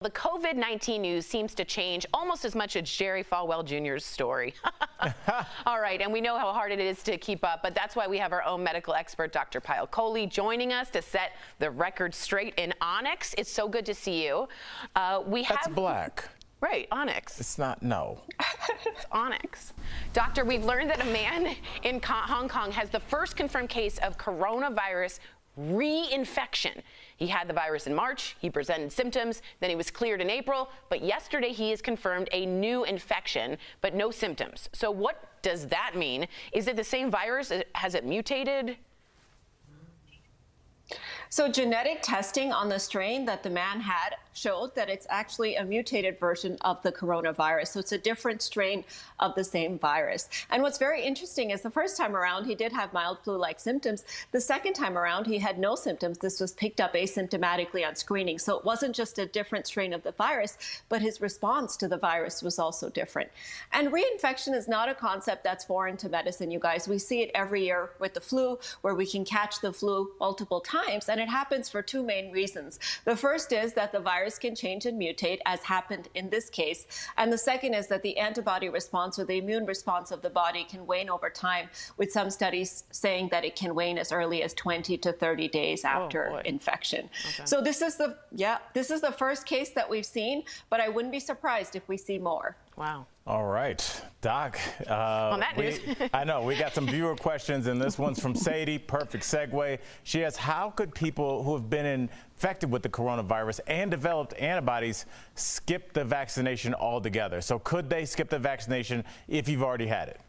The COVID-19 news seems to change almost as much as Jerry Falwell Jr.'s story. All right, and we know how hard it is to keep up, but that's why we have our own medical expert, Dr. Kohli, joining us to set the record straight in onyx. It's so good to see you. That's black. Right, onyx. It's not, no. It's onyx. Doctor, we've learned that a man in Hong Kong has the first confirmed case of coronavirus reinfection. He had the virus in March, he presented symptoms, then he was cleared in April, but yesterday he has confirmed a new infection, but no symptoms. So what does that mean? Is it the same virus? Has it mutated? So genetic testing on the strain that the man had showed that it's actually a mutated version of the coronavirus. So it's a different strain of the same virus. And what's very interesting is the first time around, he did have mild flu-like symptoms. The second time around, he had no symptoms. This was picked up asymptomatically on screening. So it wasn't just a different strain of the virus, but his response to the virus was also different. And reinfection is not a concept that's foreign to medicine, you guys. We see it every year with the flu, where we can catch the flu multiple times. And it happens for two main reasons. The first is that the virus can change and mutate, as happened in this case. And the second is that the antibody response or the immune response of the body can wane over time, with some studies saying that it can wane as early as 20 to 30 days after infection. Okay. So this is the first case that we've seen, but I wouldn't be surprised if we see more. Wow. All right, Doc. On that news. I know, we got some viewer questions, and this one's from Sadie. Perfect segue. She asks, how could people who have been infected with the coronavirus and developed antibodies skip the vaccination altogether? So could they skip the vaccination if you've already had it?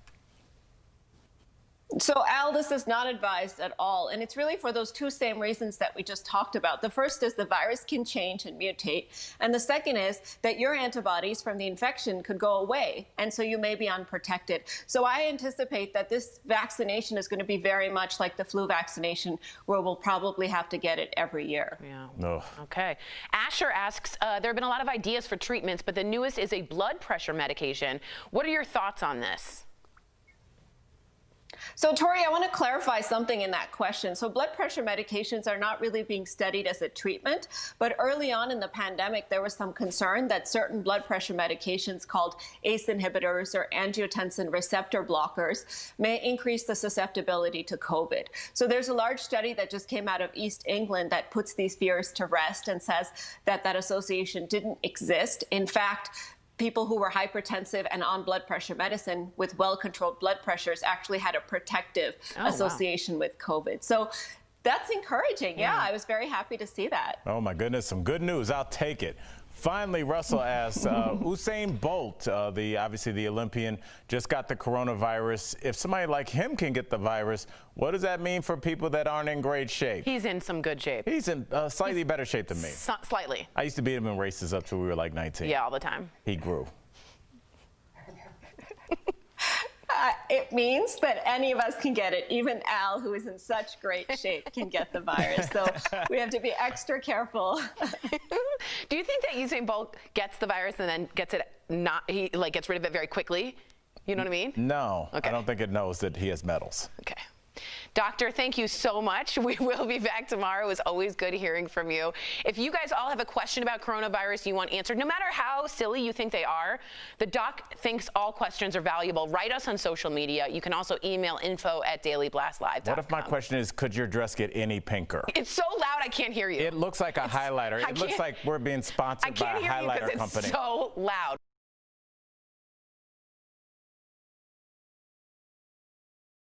So, Al, this is not advised at all. And it's really for those two same reasons that we just talked about. The first is the virus can change and mutate. And the second is that your antibodies from the infection could go away. And so you may be unprotected. So I anticipate that this vaccination is going to be very much like the flu vaccination, where we'll probably have to get it every year. Yeah. No. Okay. Asher asks, there have been a lot of ideas for treatments, but the newest is a blood pressure medication. What are your thoughts on this? So, Tori, I want to clarify something in that question. So blood pressure medications are not really being studied as a treatment, but early on in the pandemic, there was some concern that certain blood pressure medications called ACE inhibitors or angiotensin receptor blockers may increase the susceptibility to COVID. So there's a large study that just came out of East England that puts these fears to rest and says that that association didn't exist. In fact, people who were hypertensive and on blood pressure medicine with well-controlled blood pressures actually had a protective association with COVID. So that's encouraging. Yeah, I was very happy to see that. Oh, my goodness. Some good news. I'll take it. Finally, Russell asks, Usain Bolt, obviously the Olympian, just got the coronavirus. If somebody like him can get the virus, what does that mean for people that aren't in great shape? He's in some good shape. He's in slightly better shape than me. Slightly. I used to beat him in races up till we were like 19. Yeah, all the time. He grew. It means that any of us can get it. Even Al, who is in such great shape, can get the virus. So we have to be extra careful. Do you think that Usain Bolt gets the virus and then gets rid of it very quickly? You know what I mean? No, okay. I don't think it knows that he has medals. Okay. Doctor, thank you so much. We will be back tomorrow. It was always good hearing from you. If you guys all have a question about coronavirus you want answered, no matter how silly you think they are, the doc thinks all questions are valuable. Write us on social media. You can also email info@dailyblastlive.com. What if my question is, could your dress get any pinker? It's so loud I can't hear you. It looks like a highlighter. It looks like we're being sponsored by a highlighter company. It's so loud.